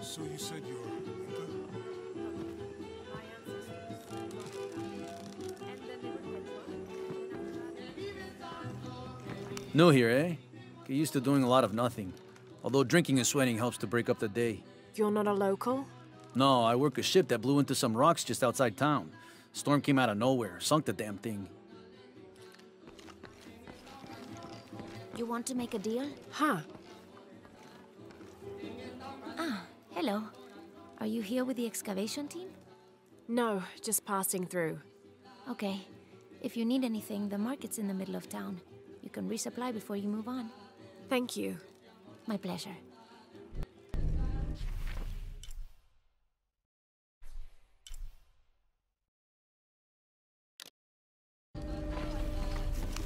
So you said you're Inca? New here, eh? Get used to doing a lot of nothing. Although drinking and sweating helps to break up the day. You're not a local? No, I work a ship that blew into some rocks just outside town. Storm came out of nowhere, sunk the damn thing. You want to make a deal? Huh. Ah, hello. Are you here with the excavation team? No, just passing through. Okay. If you need anything, the market's in the middle of town. You can resupply before you move on. Thank you. My pleasure.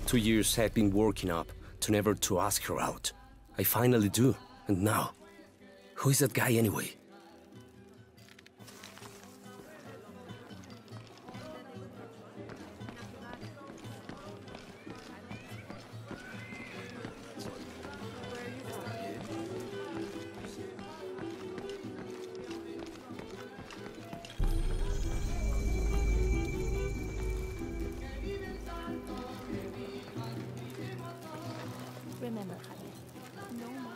Two years I've been working up to never to ask her out. I finally do, and now, who is that guy anyway? Remember, Javier. No more.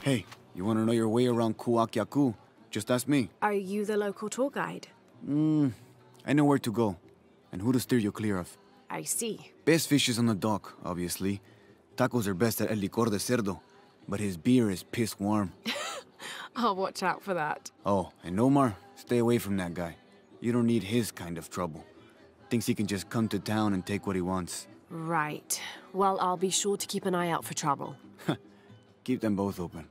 Hey, you want to know your way around Kuakyaku? Just ask me. Are you the local tour guide? I know where to go, and who to steer you clear of. I see. Best fish is on the dock, obviously. Tacos are best at El Licor de Cerdo, but his beer is piss warm. I'll watch out for that. Oh, and Omar, stay away from that guy. You don't need his kind of trouble. Thinks he can just come to town and take what he wants. Right. Well, I'll be sure to keep an eye out for trouble. Keep them both open.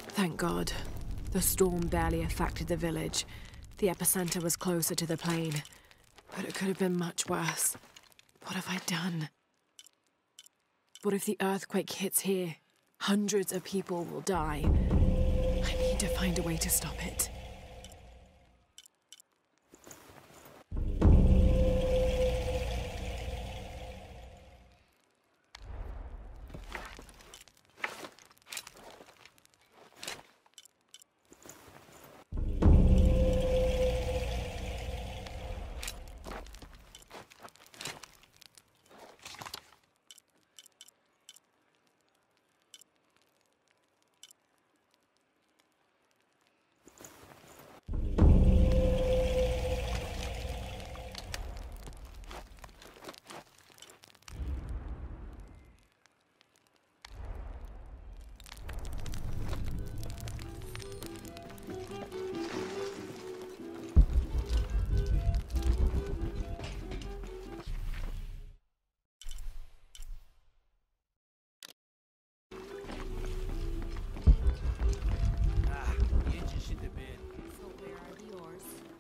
Thank God. The storm barely affected the village. The epicenter was closer to the plain. But it could have been much worse. What have I done? What if the earthquake hits here? Hundreds of people will die. I need to find a way to stop it.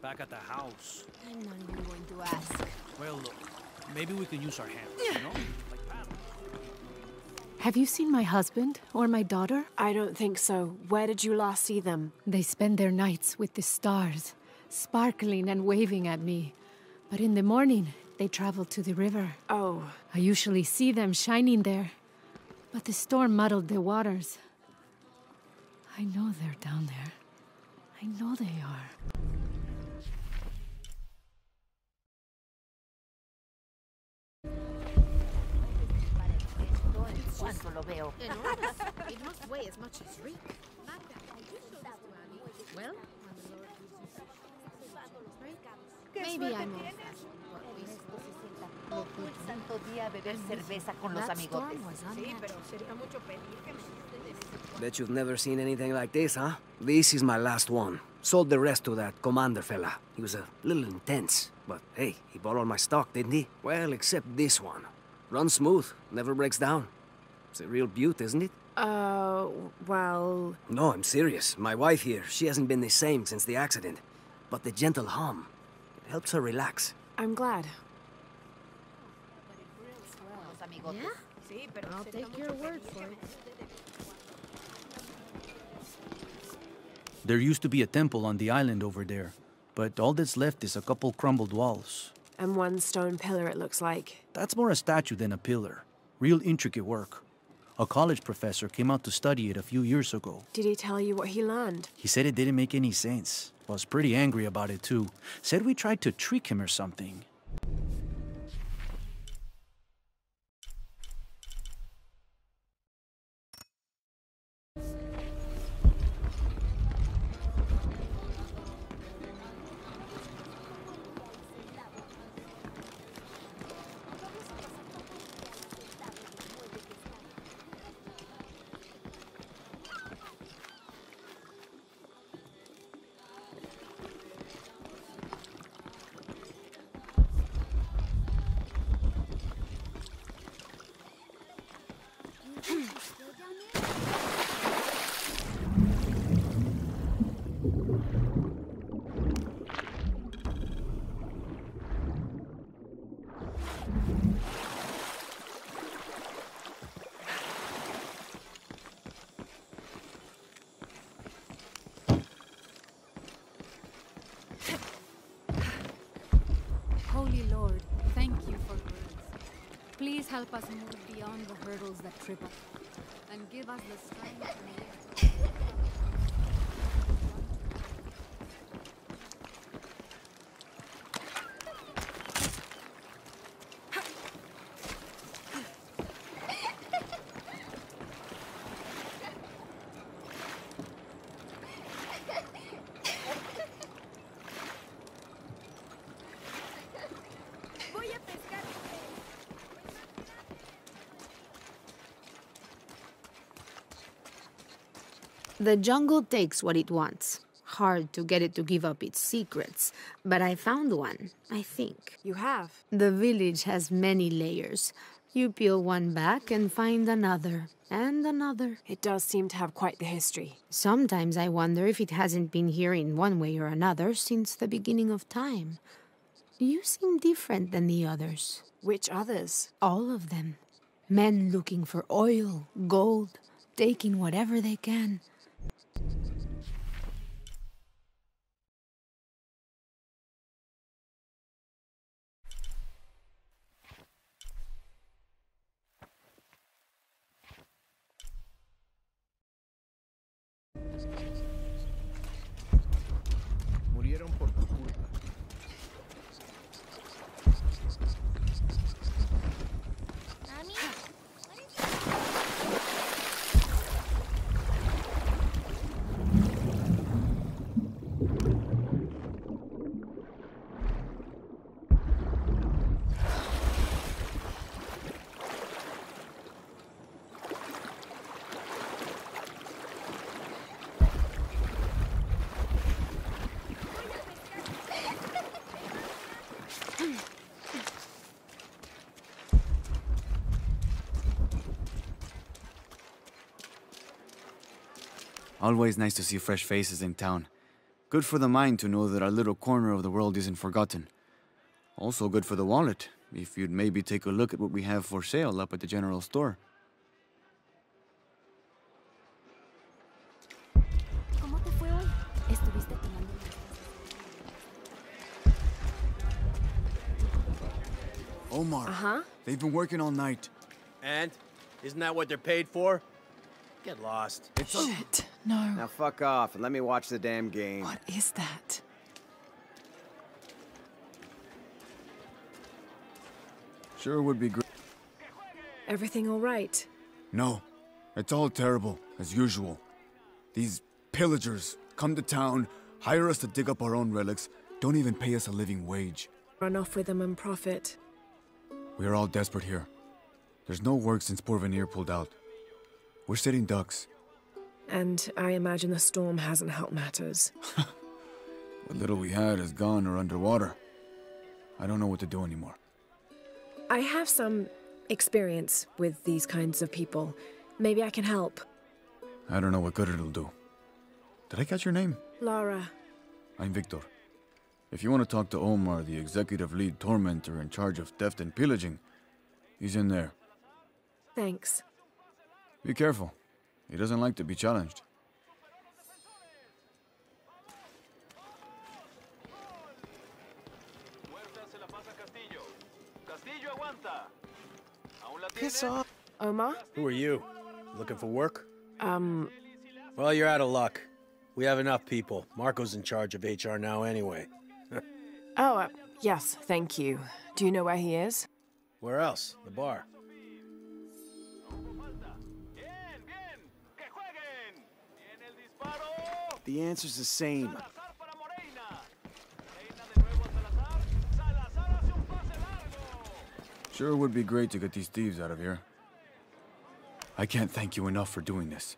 Back at the house. I'm not even going to ask. Well, look, maybe we can use our hands, you know? Like paddles. Have you seen my husband or my daughter? I don't think so. Where did you last see them? They spend their nights with the stars, sparkling and waving at me. But in the morning, they travel to the river. Oh. I usually see them shining there. But the storm muddled the waters. I know they're down there. I know they are. It must weigh as much as Rick. Well, maybe I'm old. Bet you've never seen anything like this, huh? This is my last one. Sold the rest to that commander fella. He was a little intense, but hey, he bought all my stock, didn't he? Well, except this one. Runs smooth, never breaks down. It's a real beaut, isn't it? Well... No, I'm serious. My wife here, she hasn't been the same since the accident. But the gentle hum, helps her relax. I'm glad. Yeah? I'll take your word for it. There used to be a temple on the island over there, but all that's left is a couple crumbled walls. And one stone pillar, it looks like. That's more a statue than a pillar. Real intricate work. A college professor came out to study it a few years ago. Did he tell you what he learned? He said it didn't make any sense. Was pretty angry about it too. Said we tried to trick him or something. Holy Lord, thank you for words. Please help us move beyond the hurdles that trip us, and give us the strength to live. The jungle takes what it wants. Hard to get it to give up its secrets, but I found one, I think. You have? The village has many layers. You peel one back and find another, and another. It does seem to have quite the history. Sometimes I wonder if it hasn't been here in one way or another since the beginning of time. You seem different than the others. Which others? All of them. Men looking for oil, gold, taking whatever they can. Murieron por tu culpa. Always nice to see fresh faces in town. Good for the mind to know that our little corner of the world isn't forgotten. Also good for the wallet, if you'd maybe take a look at what we have for sale up at the general store. ¿Cómo te fue hoy? ¿Estuviste tomando? Omar. Uh-huh. They've been working all night. And? Isn't that what they're paid for? Get lost. Shit, no. Now fuck off and let me watch the damn game. What is that? Sure would be great. Everything all right? No, it's all terrible, as usual. These pillagers come to town, hire us to dig up our own relics, don't even pay us a living wage. Run off with them and profit. We are all desperate here. There's no work since Porvenir pulled out. We're sitting ducks. And I imagine the storm hasn't helped matters. What little we had is gone or underwater. I don't know what to do anymore. I have some experience with these kinds of people. Maybe I can help. I don't know what good it'll do. Did I catch your name? Lara. I'm Victor. If you want to talk to Omar, the executive lead tormentor in charge of theft and pillaging, he's in there. Thanks. Be careful. He doesn't like to be challenged. Piss off. Omar? Who are you? Looking for work? Well, you're out of luck. We have enough people. Marco's in charge of HR now anyway. Yes, thank you. Do you know where he is? Where else? The bar. The answer's the same. Sure would be great to get these thieves out of here. I can't thank you enough for doing this.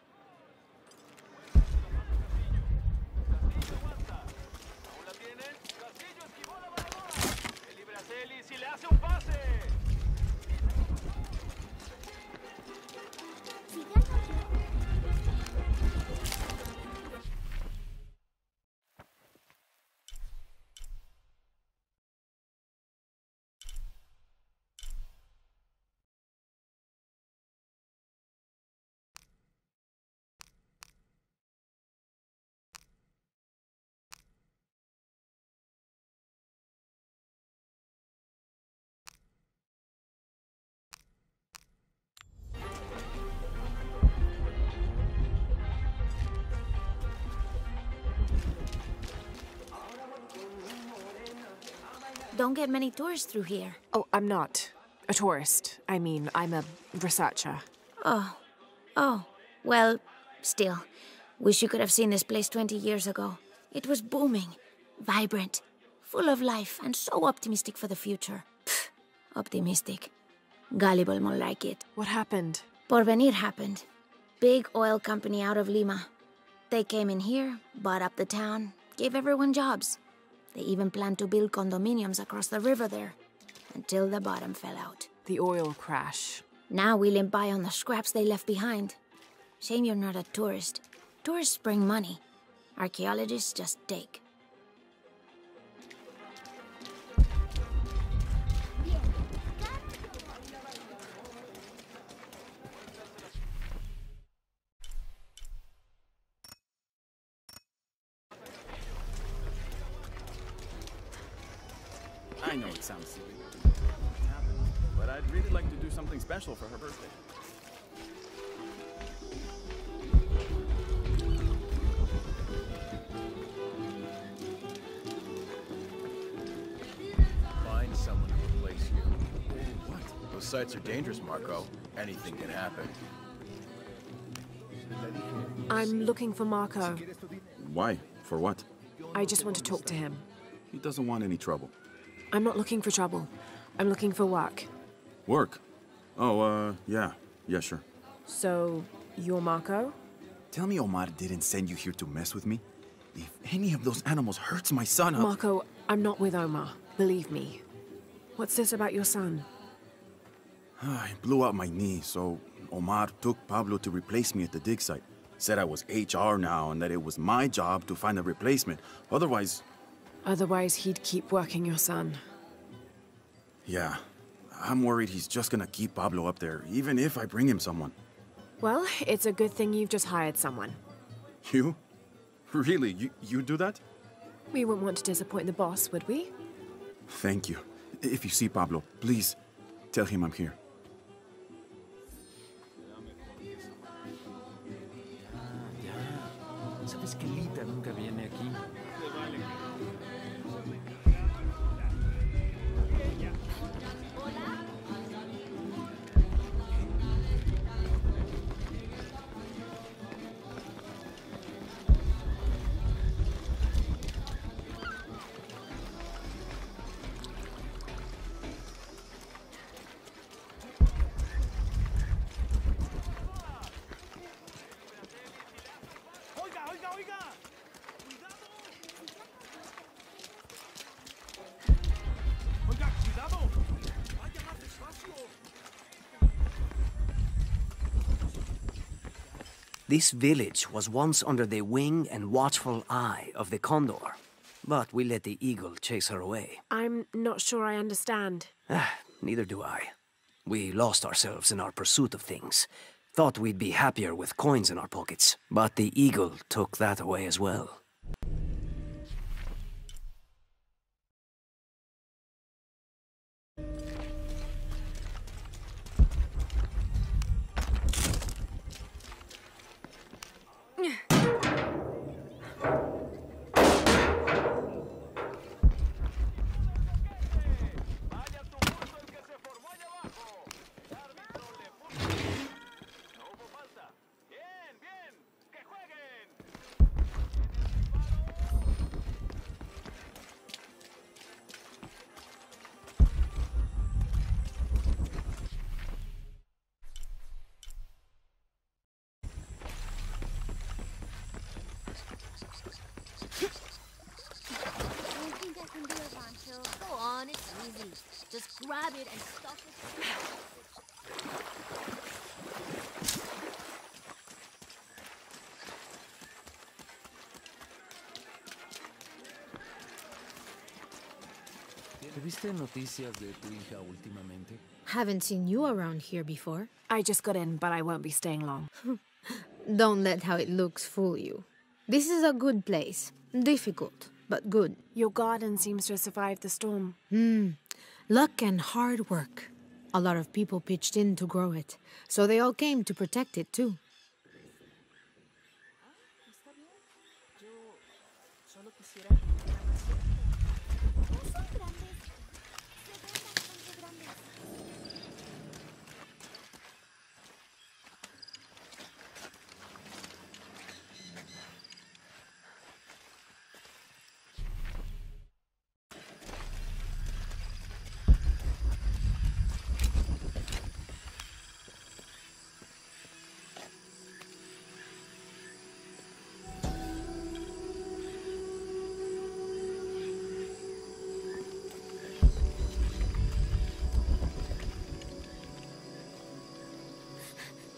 Don't get many tourists through here. Oh, I'm not a tourist. I mean, I'm a researcher. Oh. Well, still. Wish you could have seen this place 20 years ago. It was booming, vibrant, full of life, and so optimistic for the future. Pfft, optimistic. Gullible more like it. What happened? Porvenir happened. Big oil company out of Lima. They came in here, bought up the town, gave everyone jobs. They even planned to build condominiums across the river there, until the bottom fell out. The oil crash. Now we limp by on the scraps they left behind. Shame you're not a tourist. Tourists bring money. Archaeologists just take. I know it sounds silly, but I'd really like to do something special for her birthday. Find someone to replace you. What? Those sites are dangerous, Marco. Anything can happen. I'm looking for Marco. Why? For what? I just want to talk to him. He doesn't want any trouble. I'm not looking for trouble. I'm looking for work. Work? Oh, yeah, sure. So, you're Marco? Tell me Omar didn't send you here to mess with me? If any of those animals hurts my son, Marco, I'm not with Omar. Believe me. What's this about your son? I blew out my knee, so Omar took Pablo to replace me at the dig site. Said I was HR now and that it was my job to find a replacement. Otherwise, he'd keep working your son. Yeah. I'm worried he's just gonna keep Pablo up there, even if I bring him someone. Well, it's a good thing you've just hired someone. You? Really? You do that? We wouldn't want to disappoint the boss, would we? Thank you. If you see Pablo, please tell him I'm here. ¿Sabes que Lita nunca viene aquí? This village was once under the wing and watchful eye of the Condor. but we let the eagle chase her away. I'm not sure I understand. Neither do I. We lost ourselves in our pursuit of things. Thought we'd be happier with coins in our pockets, but the eagle took that away as well. Go on, it's easy. Just grab it and stuff it. ¿Viste noticias de tu hija últimamente? Haven't seen you around here before. I just got in, but I won't be staying long. Don't let how it looks fool you. This is a good place. Difficult, but good. Your garden seems to have survived the storm. Luck and hard work. A lot of people pitched in to grow it, so they all came to protect it too.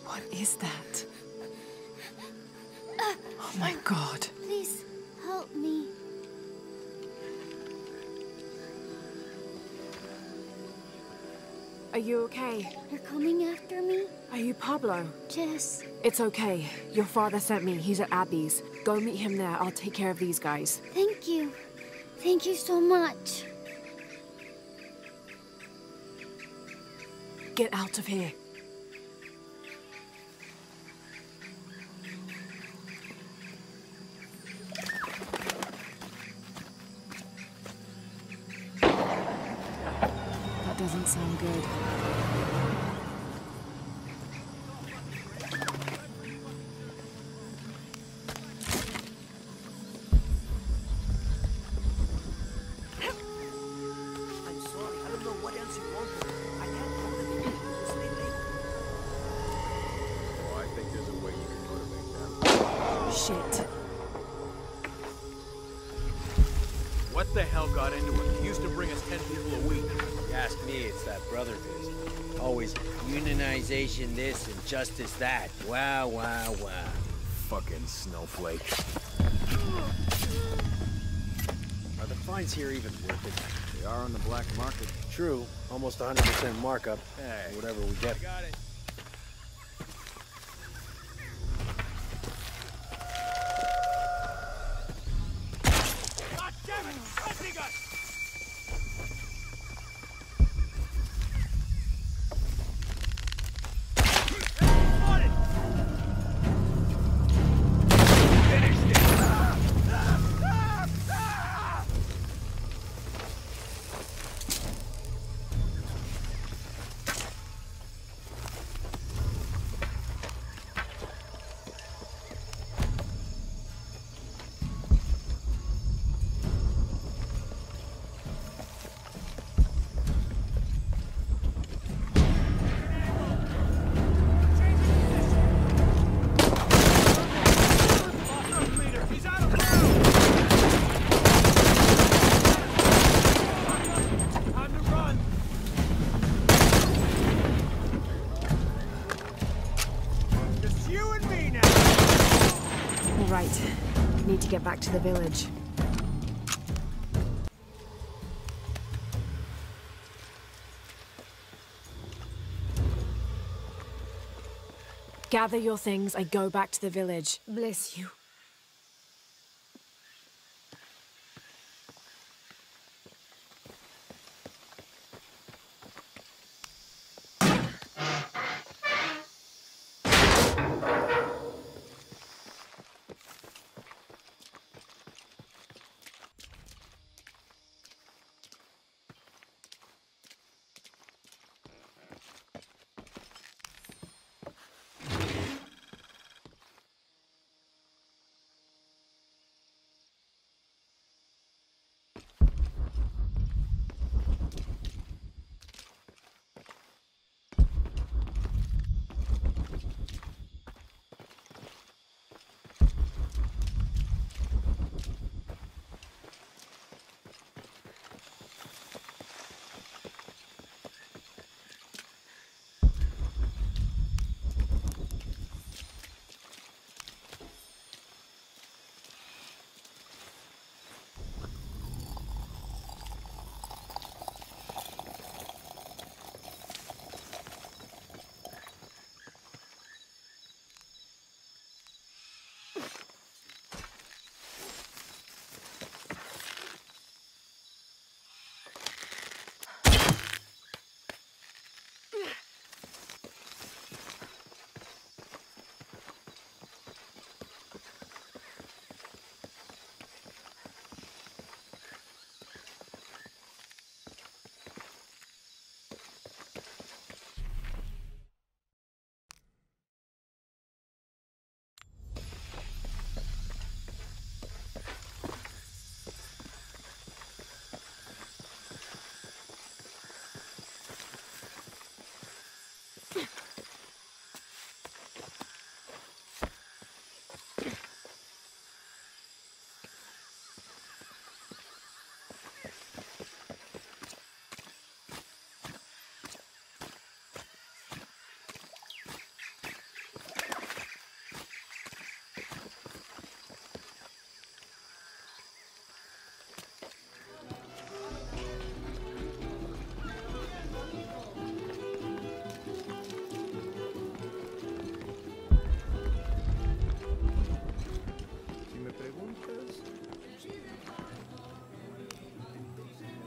What is that? Oh my God. Please, help me. Are you okay? You're coming after me? Are you Pablo? Jess. It's okay. Your father sent me. He's at Abby's. Go meet him there. I'll take care of these guys. Thank you. Thank you so much. Get out of here. That doesn't sound good. Shit. What the hell got into it? He used to bring us 10 people a week. You ask me, it's that brother fist. Always unionization this and justice that. Wow, wow, wow. Fucking snowflake. Are the fines here even worth it? They are on the black market. True. Almost 100% markup. Hey. Whatever we get. I got it. God damn it! Opening us! Right. Need to get back to the village. Gather your things and go back to the village. Bless you.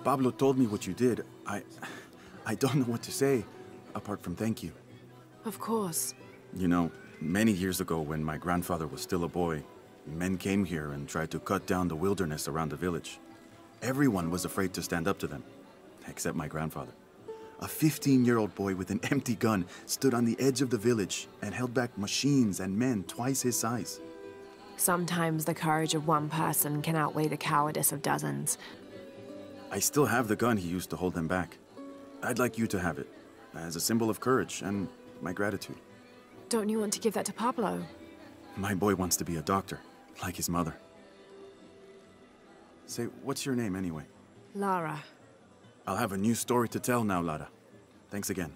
Pablo told me what you did. I don't know what to say, apart from thank you. Of course. You know, many years ago when my grandfather was still a boy, men came here and tried to cut down the wilderness around the village. Everyone was afraid to stand up to them, except my grandfather. A 15-year-old boy with an empty gun stood on the edge of the village and held back machines and men twice his size. Sometimes the courage of one person can outweigh the cowardice of dozens. I still have the gun he used to hold them back. I'd like you to have it, as a symbol of courage and my gratitude. Don't you want to give that to Pablo? My boy wants to be a doctor, like his mother. Say, what's your name anyway? Lara. I'll have a new story to tell now, Lara. Thanks again.